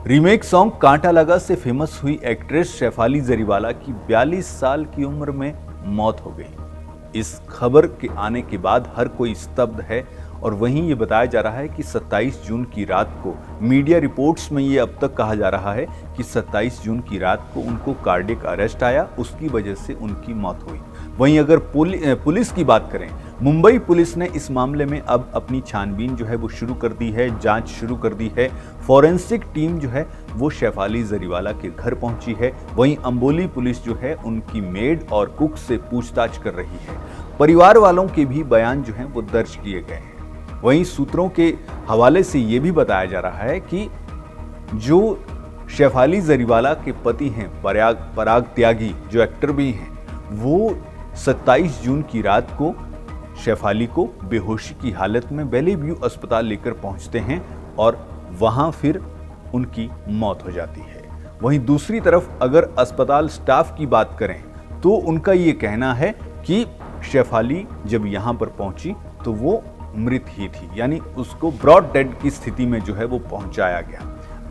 Remake song कांटा लगा से फेमस हुई एक्ट्रेस शेफाली जरीवाला की 42 साल की उम्र में मौत हो गई। इस खबर के आने के बाद हर कोई स्तब्ध है और वहीं ये बताया जा रहा है कि 27 जून की रात को मीडिया रिपोर्ट्स में ये अब तक कहा जा रहा है कि 27 जून की रात को उनको कार्डियक अरेस्ट आया, उसकी वजह से उनकी मौत हुई। वहीं अगर पुलिस की बात करें, मुंबई पुलिस ने इस मामले में अब अपनी छानबीन जो है वो शुरू कर दी है, जांच शुरू कर दी है। फॉरेंसिक टीम जो है वो शेफाली जरीवाला के घर पहुंची है। वहीं अंबोली पुलिस जो है उनकी मेड और कुक से पूछताछ कर रही है। परिवार वालों के भी बयान जो हैं वो दर्ज किए गए हैं। वहीं सूत्रों के हवाले से ये भी बताया जा रहा है कि जो शेफाली जरीवाला के पति हैं पराग त्यागी, जो एक्टर भी हैं, वो 27 जून की रात को शेफाली को बेहोशी की हालत में बेली व्यू अस्पताल लेकर पहुंचते हैं और वहां फिर उनकी मौत हो जाती है। वहीं दूसरी तरफ अगर अस्पताल स्टाफ की बात करें तो उनका ये कहना है कि शेफाली जब यहां पर पहुंची तो वो मृत ही थी, यानी उसको ब्रॉड डेड की स्थिति में जो है वो पहुंचाया गया।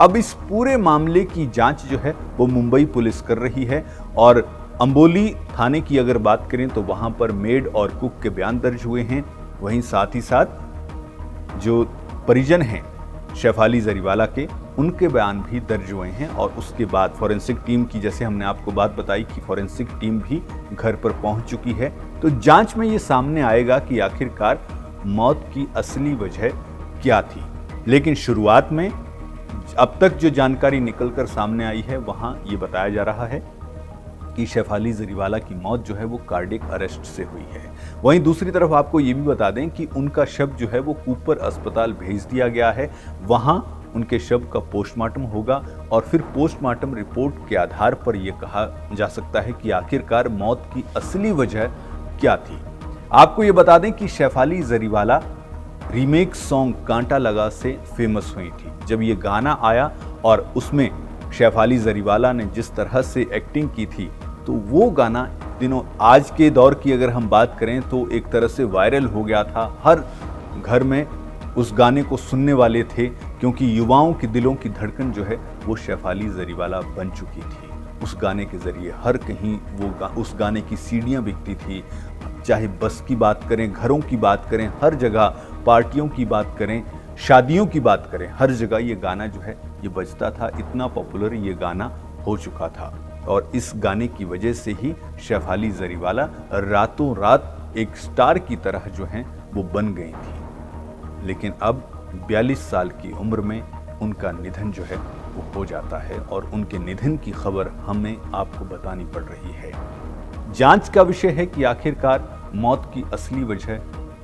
अब इस पूरे मामले की जांच जो है वो मुंबई पुलिस कर रही है और अंबोली थाने की अगर बात करें तो वहां पर मेड और कुक के बयान दर्ज हुए हैं। वहीं साथ ही साथ जो परिजन हैं शेफाली जरीवाला के, उनके बयान भी दर्ज हुए हैं और उसके बाद फॉरेंसिक टीम की, जैसे हमने आपको बात बताई कि फॉरेंसिक टीम भी घर पर पहुंच चुकी है। तो जांच में ये सामने आएगा कि आखिरकार मौत की असली वजह क्या थी। लेकिन शुरुआत में अब तक जो जानकारी निकलकर सामने आई है वहां ये बताया जा रहा है कि शेफाली जरीवाला की मौत जो है वो कार्डियक अरेस्ट से हुई है। वहीं दूसरी तरफ आपको ये भी बता दें कि उनका शव जो है वो कूपर अस्पताल भेज दिया गया है। वहां उनके शव का पोस्टमार्टम होगा और फिर पोस्टमार्टम रिपोर्ट के आधार पर यह कहा जा सकता है कि आखिरकार मौत की असली वजह क्या थी। आपको ये बता दें कि शेफाली जरीवाला रीमेक सॉन्ग कांटा लगा से फेमस हुई थी। जब ये गाना आया और उसमें शेफाली जरीवाला ने जिस तरह से एक्टिंग की थी तो वो गाना दिनों, आज के दौर की अगर हम बात करें तो एक तरह से वायरल हो गया था। हर घर में उस गाने को सुनने वाले थे क्योंकि युवाओं के दिलों की धड़कन जो है वो शेफाली जरीवाला बन चुकी थी। उस गाने के जरिए हर कहीं उस गाने की सीडियां बिकती थी। चाहे बस की बात करें, घरों की बात करें, हर जगह पार्टियों की बात करें, शादियों की बात करें, हर जगह ये गाना जो है ये बजता था। इतना पॉपुलर ये गाना हो चुका था और इस गाने की वजह से ही शेफाली जरीवाला रातों रात एक स्टार की तरह जो है वो बन गई थी। लेकिन अब 42 साल की उम्र में उनका निधन जो है वो हो जाता है और उनके निधन की खबर हमें आपको बतानी पड़ रही है। जांच का विषय है कि आखिरकार मौत की असली वजह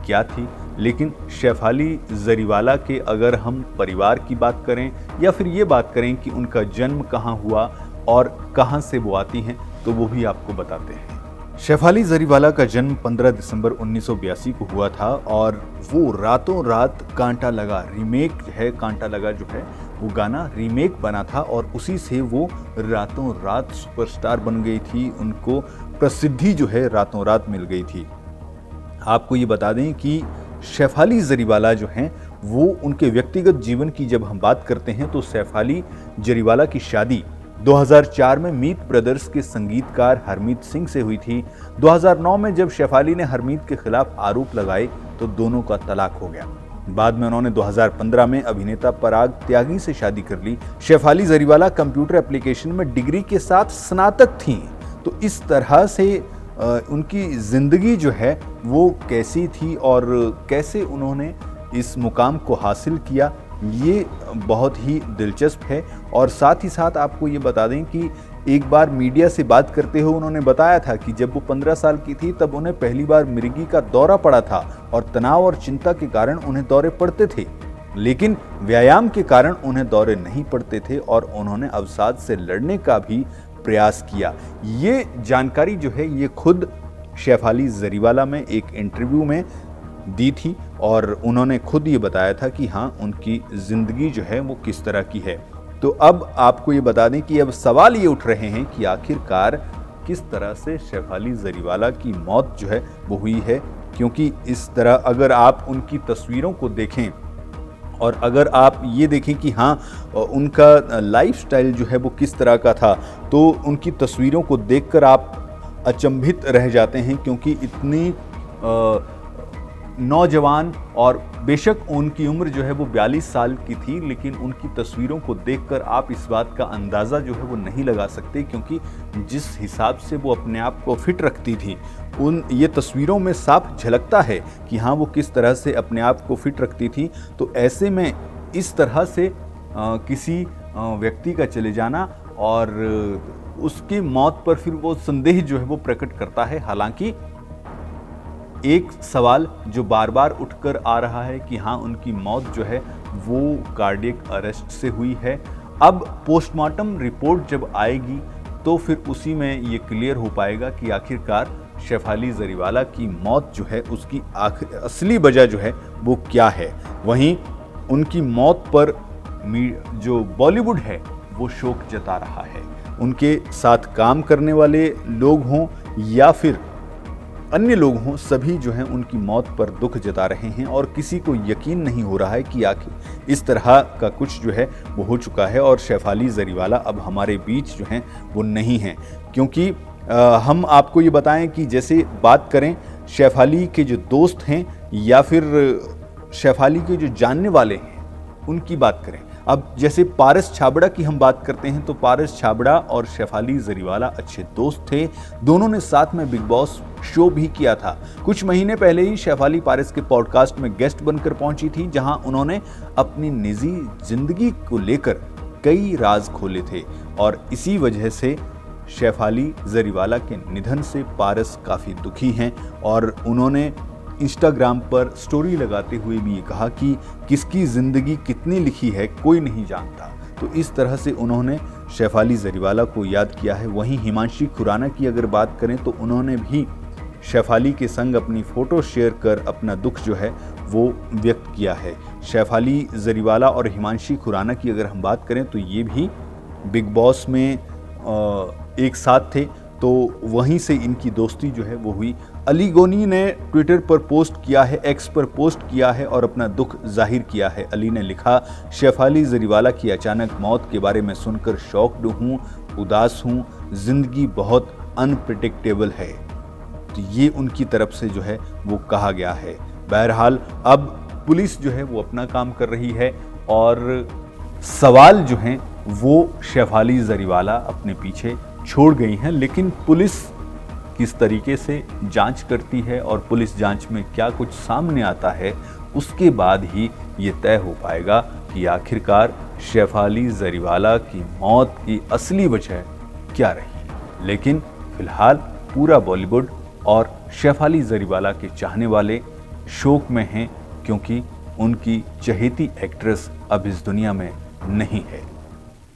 क्या थी। लेकिन शेफाली जरीवाला के अगर हम परिवार की बात करें या फिर ये बात करें कि उनका जन्म कहाँ हुआ और कहाँ से वो आती हैं, तो वो भी आपको बताते हैं। शेफाली जरीवाला का जन्म 15 दिसंबर 1982 को हुआ था और वो रातों रात कांटा लगा रीमेक है, कांटा लगा जो है वो गाना रीमेक बना था और उसी से वो रातों रात सुपरस्टार बन गई थी। उनको प्रसिद्धि जो है रातों रात मिल गई थी। आपको ये बता दें कि शेफाली जरीवाला जो हैं वो उनके व्यक्तिगत जीवन की जब हम बात करते हैं तो शेफाली जरीवाला की शादी 2004 में मीत ब्रदर्स के संगीतकार हरमीत सिंह से हुई थी। 2009 में जब शेफाली ने हरमीत के खिलाफ आरोप लगाए तो दोनों का तलाक हो गया। बाद में उन्होंने 2015 में अभिनेता पराग त्यागी से शादी कर ली। शेफाली जरीवाला कंप्यूटर एप्लीकेशन में डिग्री के साथ स्नातक थीं। तो इस तरह से उनकी जिंदगी जो है वो कैसी थी और कैसे उन्होंने इस मुकाम को हासिल किया, ये बहुत ही दिलचस्प है। और साथ ही साथ आपको ये बता दें कि एक बार मीडिया से बात करते हुए उन्होंने बताया था कि जब वो 15 साल की थी तब उन्हें पहली बार मिर्गी का दौरा पड़ा था और तनाव और चिंता के कारण उन्हें दौरे पड़ते थे, लेकिन व्यायाम के कारण उन्हें दौरे नहीं पड़ते थे और उन्होंने अवसाद से लड़ने का भी प्रयास किया। ये जानकारी जो है ये खुद शेफाली जरीवाला में एक इंटरव्यू में दी थी और उन्होंने खुद ये बताया था कि हाँ, उनकी जिंदगी जो है वो किस तरह की है। तो अब आपको ये बता दें कि अब सवाल ये उठ रहे हैं कि आखिरकार किस तरह से शेफाली जरीवाला की मौत जो है वो हुई है, क्योंकि इस तरह अगर आप उनकी तस्वीरों को देखें और अगर आप ये देखें कि हाँ उनका लाइफस्टाइल जो है वो किस तरह का था, तो उनकी तस्वीरों को देखकर आप अचंभित रह जाते हैं, क्योंकि इतनी नौजवान, और बेशक उनकी उम्र जो है वो 42 साल की थी, लेकिन उनकी तस्वीरों को देखकर आप इस बात का अंदाज़ा जो है वो नहीं लगा सकते, क्योंकि जिस हिसाब से वो अपने आप को फिट रखती थी, ये तस्वीरों में साफ झलकता है कि हाँ वो किस तरह से अपने आप को फिट रखती थी। तो ऐसे में इस तरह से किसी व्यक्ति का चले जाना और उसकी मौत पर फिर वो संदेह जो है वो प्रकट करता है। हालांकि एक सवाल जो बार बार उठकर आ रहा है कि हाँ उनकी मौत जो है वो कार्डियक अरेस्ट से हुई है। अब पोस्टमार्टम रिपोर्ट जब आएगी तो फिर उसी में ये क्लियर हो पाएगा कि आखिरकार शेफाली जरीवाला की मौत जो है उसकी असली वजह जो है वो क्या है। वहीं उनकी मौत पर जो बॉलीवुड है वो शोक जता रहा है। उनके साथ काम करने वाले लोग हों या फिर अन्य लोग हों, सभी जो हैं उनकी मौत पर दुख जता रहे हैं और किसी को यकीन नहीं हो रहा है कि आखिर इस तरह का कुछ जो है वो हो चुका है और शेफाली जरीवाला अब हमारे बीच जो हैं वो नहीं हैं। क्योंकि हम आपको ये बताएं कि जैसे बात करें शेफाली के जो दोस्त हैं या फिर शेफाली के जो जानने वाले हैं उनकी बात करें, अब जैसे पारस छाबड़ा की हम बात करते हैं तो पारस छाबड़ा और शेफाली जरीवाला अच्छे दोस्त थे। दोनों ने साथ में बिग बॉस शो भी किया था। कुछ महीने पहले ही शेफाली पारस के पॉडकास्ट में गेस्ट बनकर पहुंची थी, जहां उन्होंने अपनी निजी जिंदगी को लेकर कई राज खोले थे और इसी वजह से शेफाली जरीवाला के निधन से पारस काफ़ी दुखी हैं और उन्होंने इंस्टाग्राम पर स्टोरी लगाते हुए भी ये कहा कि किसकी ज़िंदगी कितनी लिखी है कोई नहीं जानता। तो इस तरह से उन्होंने शेफाली जरीवाला को याद किया है। वहीं हिमांशी खुराना की अगर बात करें तो उन्होंने भी शेफाली के संग अपनी फ़ोटो शेयर कर अपना दुख जो है वो व्यक्त किया है। शेफाली जरीवाला और हिमांशी खुराना की अगर हम बात करें तो ये भी बिग बॉस में एक साथ थे, तो वहीं से इनकी दोस्ती जो है वो हुई। अली गोनी ने ट्विटर पर पोस्ट किया है, एक्स पर पोस्ट किया है और अपना दुख जाहिर किया है। अली ने लिखा, शेफाली जरीवाला की अचानक मौत के बारे में सुनकर शॉक्ड हूँ, उदास हूँ, जिंदगी बहुत अनप्रिडिक्टेबल है। तो ये उनकी तरफ से जो है वो कहा गया है। बहरहाल अब पुलिस जो है वो अपना काम कर रही है और सवाल जो हैं वो शेफाली जरीवाला अपने पीछे छोड़ गई हैं, लेकिन पुलिस किस तरीके से जांच करती है और पुलिस जांच में क्या कुछ सामने आता है उसके बाद ही ये तय हो पाएगा कि आखिरकार शेफाली जरीवाला की मौत की असली वजह क्या रही। लेकिन फिलहाल पूरा बॉलीवुड और शेफाली जरीवाला के चाहने वाले शोक में हैं, क्योंकि उनकी चहेती एक्ट्रेस अब इस दुनिया में नहीं है।